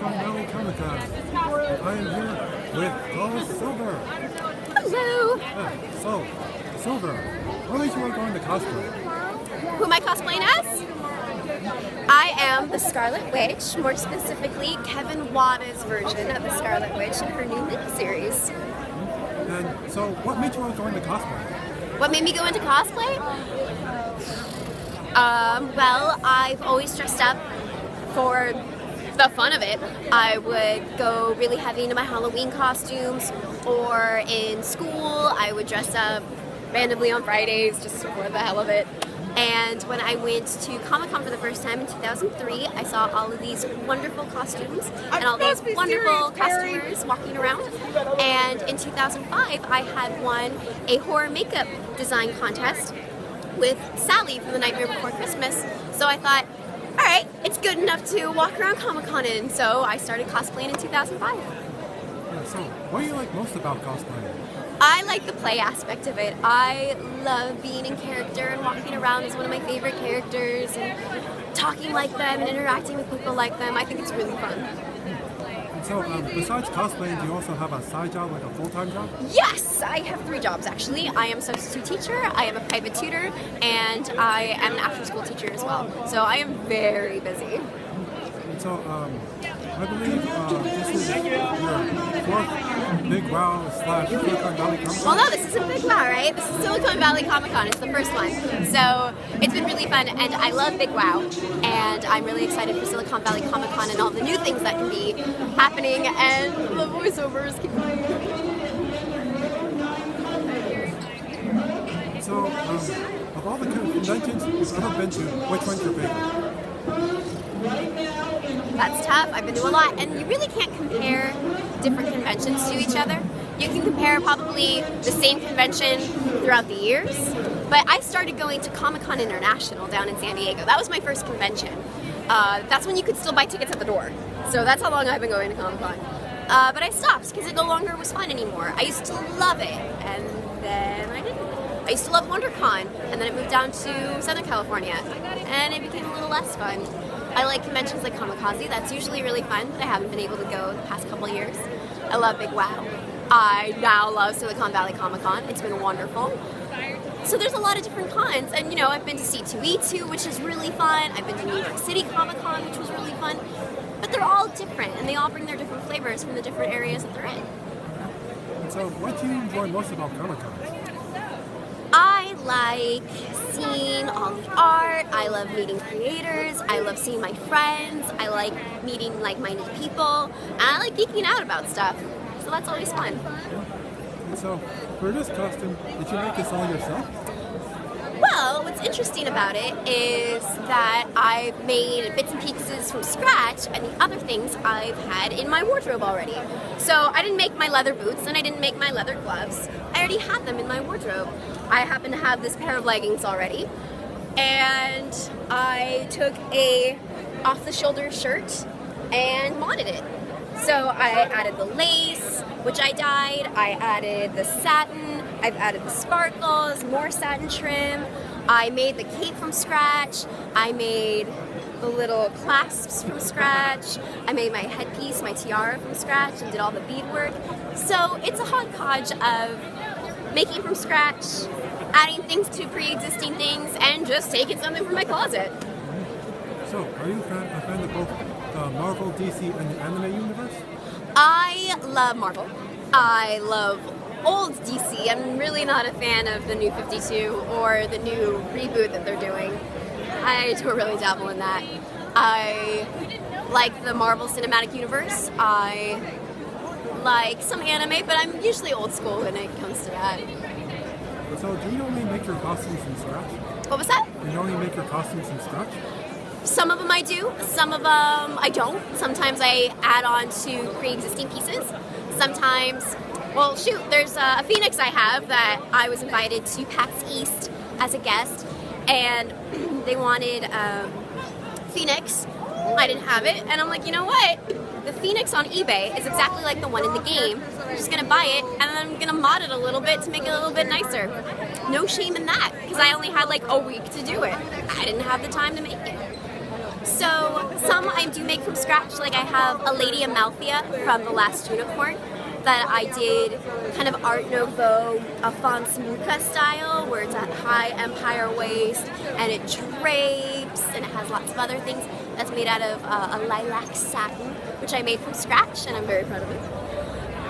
Silicon Valley Comic-Con. I am here with Paul Silver. Hello! So, Silver, what made you want to go into cosplay? Who am I cosplaying as? I am the Scarlet Witch, more specifically Kevin Wada's version of the Scarlet Witch in her new miniseries. And so, what made you want to go into cosplay? What made me go into cosplay? Well, I've always dressed up for the fun of it. I would go really heavy into my Halloween costumes, or in school I would dress up randomly on Fridays just for the hell of it. And when I went to Comic-Con for the first time in 2003, I saw all of these wonderful costumes and all these wonderful costumers walking around. And in 2005, I had won a horror makeup design contest with Sally from The Nightmare Before Christmas. So I thought, all right, it's good enough to walk around Comic-Con in. So I started cosplaying in 2005. Yeah, so, what do you like most about cosplaying? I like the play aspect of it. I love being in character and walking around as one of my favorite characters and talking like them and interacting with people like them. I think it's really fun. And so, besides cosplaying, do you also have a side job, like a full-time job? Yes! I have 3 jobs actually. I am a substitute teacher, I am a private tutor, and I am an after-school teacher as well. So I am very busy. And so, I believe this is your 4th Big Wow / Silicon Valley Comic-Con? Well, no, this isn't Big Wow, right? This is Silicon Valley Comic-Con. It's the first one. So it's been really fun, and I love Big Wow. And I'm really excited for Silicon Valley Comic-Con and all the new things that can be happening, and the voiceovers keep going. So, of all the conventions you've ever been to, which one's your favorite? That's tough. I've been to a lot, and you really can't compare different conventions to each other. You can compare probably the same convention throughout the years, but I started going to Comic-Con International down in San Diego. That was my first convention. That's when you could still buy tickets at the door. So that's how long I've been going to Comic-Con. But I stopped because it no longer was fun anymore. I used to love it, and then I didn't. I used to love WonderCon, and then it moved down to Southern California, and it became a little less fun. I like conventions like Comikaze. That's usually really fun, but I haven't been able to go the past couple years. I love Big Wow. I now love Silicon Valley Comic-Con. It's been wonderful. So there's a lot of different cons, and you know, I've been to C2E2, which is really fun. I've been to New York City Comic-Con, which was really fun. But they're all different, and they all bring their different flavors from the different areas that they're in. And so, what do you enjoy most about Comic-Con? I like seeing all the art, I love meeting creators, I love seeing my friends, I like meeting like-minded people, and I like geeking out about stuff. So that's always fun. And so, for this costume, did you make this all yourself? Well, what's interesting about it is that I've made bits and pieces from scratch, and the other things I've had in my wardrobe already. So I didn't make my leather boots and I didn't make my leather gloves. I already had them in my wardrobe. I happen to have this pair of leggings already, and I took a off-the-shoulder shirt and modded it. So I added the lace, which I dyed, I added the satin, I've added the sparkles, more satin trim, I made the cape from scratch, I made the little clasps from scratch, I made my headpiece, my tiara from scratch, and did all the beadwork. So it's a hodgepodge of making from scratch, adding things to pre-existing things, and just taking something from my closet. So, are you a fan of both the Marvel, DC, and the anime universe? I love Marvel. I love old DC. I'm really not a fan of the new 52 or the new reboot that they're doing. I don't really dabble in that. I like the Marvel Cinematic Universe. I like some anime, but I'm usually old school when it comes to that. So, do you only make your costumes from scratch? What was that? Do you only make your costumes from scratch? Some of them I do, some of them I don't. Sometimes I add on to pre-existing pieces. Sometimes, well shoot, there's a Phoenix I have that I was invited to PAX East as a guest, and they wanted Phoenix. I didn't have it, and I'm like, you know what? The Phoenix on eBay is exactly like the one in the game. I'm just gonna buy it, and then I'm gonna mod it a little bit to make it a little bit nicer. No shame in that, because I only had like a week to do it. I didn't have the time to make it. So some I do make from scratch. Like I have a Lady Amalthea from The Last Unicorn that I did kind of Art Nouveau Alphonse Mucha style, where it's at high empire waist and it drapes and it has lots of other things. That's made out of a lilac satin, which I made from scratch, and I'm very proud of it.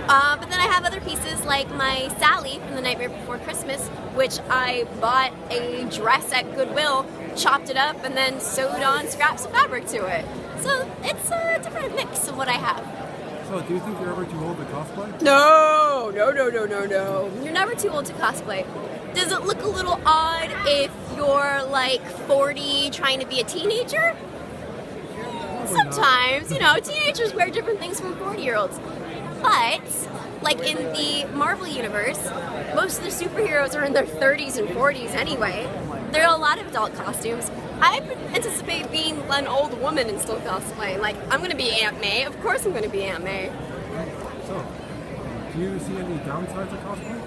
But then I have other pieces like my Sally from The Nightmare Before Christmas, which I bought a dress at Goodwill, chopped it up, and then sewed on scraps of fabric to it. So it's a different mix of what I have. So do you think you're ever too old to cosplay? No. You're never too old to cosplay. Does it look a little odd if you're like 40 trying to be a teenager? Sometimes, teenagers wear different things from 40-year-olds. But, like in the Marvel universe, most of the superheroes are in their 30s and 40s anyway. There are a lot of adult costumes. I anticipate being an old woman and still cosplaying. Like, I'm going to be Aunt May. Of course I'm going to be Aunt May. So, do you see any downsides of cosplay?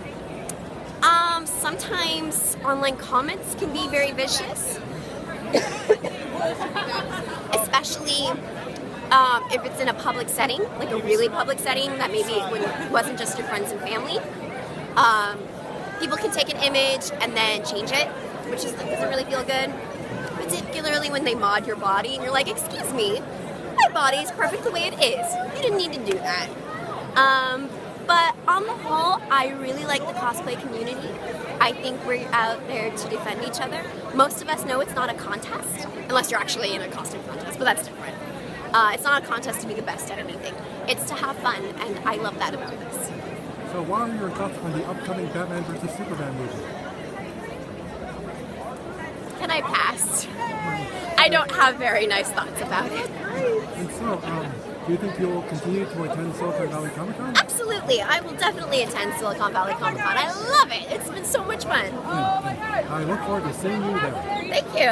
Sometimes online comments can be very vicious. Especially if it's in a public setting, like a really public setting that maybe it wasn't just your friends and family. People can take an image and then change it, which doesn't really feel good. Particularly when they mod your body and you're like, excuse me, my body is perfect the way it is. You didn't need to do that. But on the whole, I really like the cosplay community. I think we're out there to defend each other. Most of us know it's not a contest, unless you're actually in a costume contest, but that's different. It's not a contest to be the best at anything. It's to have fun, and I love that about this. So what are your thoughts on the upcoming Batman vs. Superman movie? Can I pass? I don't have very nice thoughts about it. And so, do you think you'll continue to attend Silicon Valley Comic Con? Absolutely. I will definitely attend Silicon Valley Comic Con. I love it. It's been so much fun. I look forward to seeing you there. Thank you.